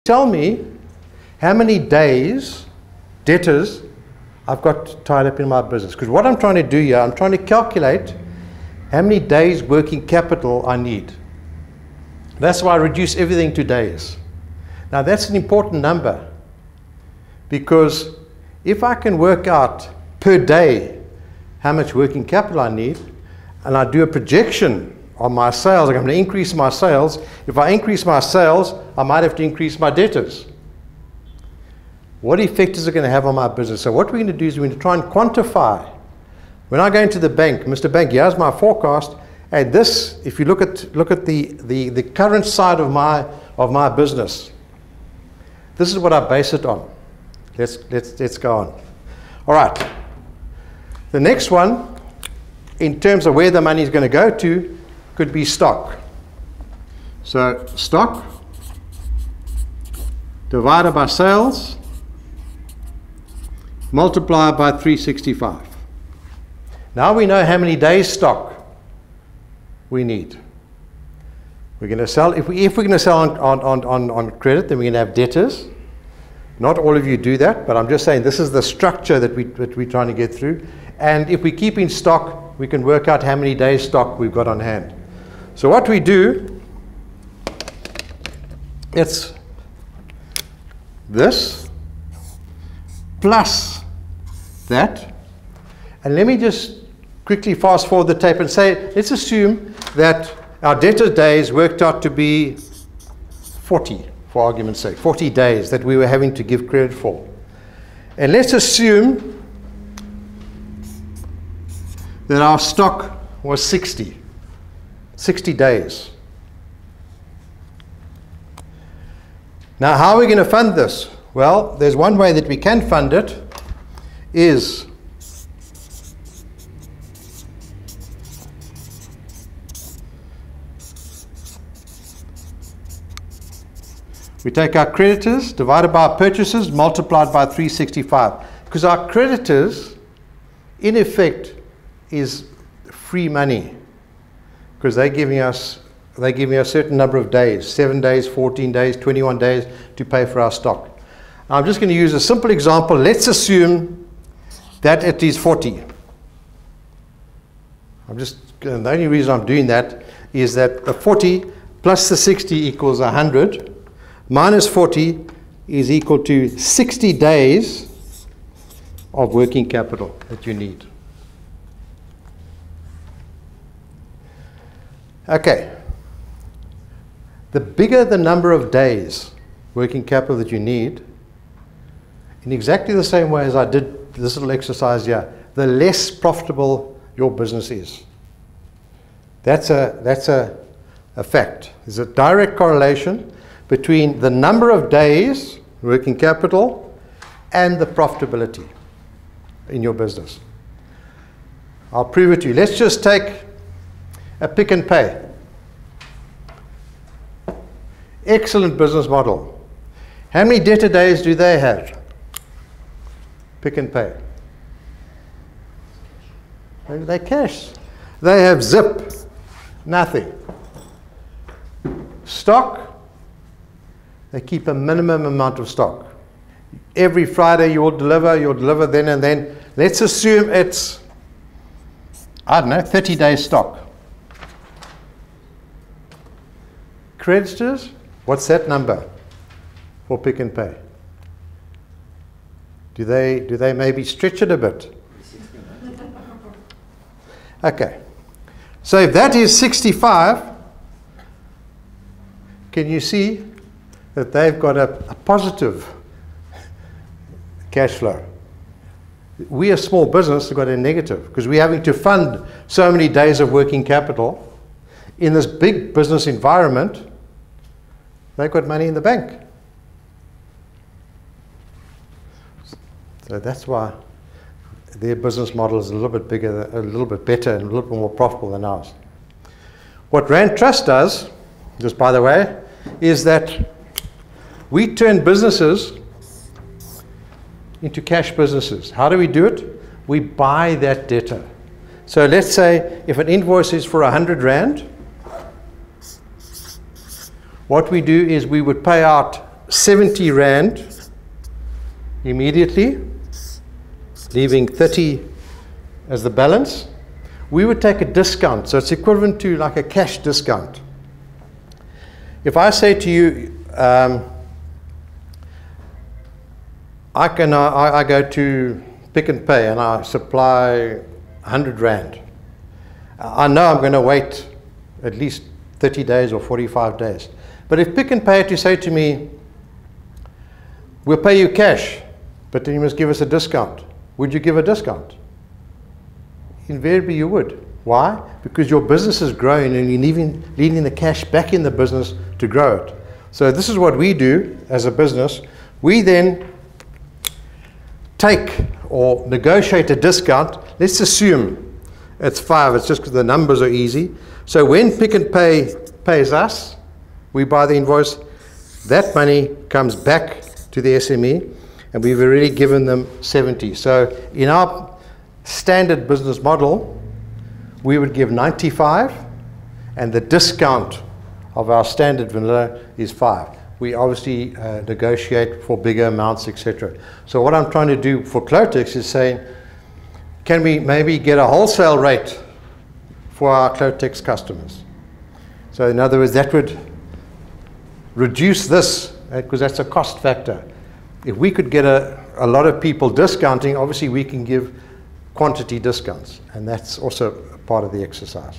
Tell me how many days, debtors, I've got tied up in my business. Because what I'm trying to do here, I'm trying to calculate how many days working capital I need. That's why I reduce everything to days. Now that's an important number, because if I can work out per day how much working capital I need, and I do a projection on my sales, like I'm going to increase my sales. If I increase my sales, I might have to increase my debtors. What effect is it going to have on my business? So what we're going to do is we're going to try and quantify. When I go into the bank, Mr. Bank, here's my forecast, and this, if you look at the current side of my business, this is what I base it on. Let's go on. All right. The next one, in terms of where the money is going to go to, could be stock. So stock divided by sales multiplied by 365. Now we know how many days stock we need. We're going to sell, if we're going to sell on credit, then we're going to have debtors. Not all of you do that, but I'm just saying this is the structure that we're trying to get through. And if we keep in stock, we can work out how many days stock we've got on hand. So what we do, it's this plus that. And let me just quickly fast forward the tape and say, let's assume that our debtor days worked out to be 40, for argument's sake, 40 days that we were having to give credit for. And let's assume that our stock was 60 days. Now, how are we going to fund this? Well, there's one way that we can fund it, is we take our creditors divided by our purchases multiplied by 365. Because our creditors, in effect, is free money. Because they're giving us a certain number of days, 7 days, 14 days, 21 days to pay for our stock. Now, I'm just going to use a simple example. Let's assume that it is 40. The only reason I'm doing that is that the 40 plus the 60 equals 100. Minus 40 is equal to 60 days of working capital that you need. Okay. The bigger the number of days working capital that you need, in exactly the same way as I did this little exercise here, the less profitable your business is. That's a fact. There's a direct correlation between the number of days working capital and the profitability in your business. I'll prove it to you. Let's just take a Pick n Pay. Excellent business model. How many debtor days do they have? Pick n Pay. They cash. They have zip. Nothing. Stock. They keep a minimum amount of stock. Every Friday you'll deliver then and then. Let's assume it's, I don't know, 30 days stock. Creditors, what's that number for Pick n Pay? Do they maybe stretch it a bit? Okay. So if that is 65, can you see that they've got a positive cash flow? We, a small business, have got a negative because we're having to fund so many days of working capital. In this big business environment, they've got money in the bank. So that's why their business model is a little bit bigger, a little bit better, and a little bit more profitable than ours. What Rand Trust does, just by the way, is that we turn businesses into cash businesses. How do we do it? We buy that debtor. So let's say if an invoice is for 100 Rand, what we do is we would pay out 70 Rand immediately, leaving 30 as the balance, we would take a discount. So it's equivalent to like a cash discount. If I say to you, I go to Pick n Pay and I supply 100 Rand. I know I'm going to wait at least 30 days or 45 days. But if Pick n Pay had to say to me, we'll pay you cash, but then you must give us a discount, would you give a discount? Invariably you would. Why? Because your business is growing and you're needing the cash back in the business to grow it. So this is what we do as a business. We then take or negotiate a discount. Let's assume it's 5. It's just because the numbers are easy. So when Pick n Pay pays us, we buy the invoice. That money comes back to the SME, and we've already given them 70. So in our standard business model, we would give 95, and the discount of our standard vanilla is 5. We obviously negotiate for bigger amounts, etc. So what I'm trying to do for Clotex is saying, can we maybe get a wholesale rate for our Clotex customers? So in other words, that would reduce this, because that's a cost factor. If we could get a lot of people discounting, obviously we can give quantity discounts, and that's also part of the exercise.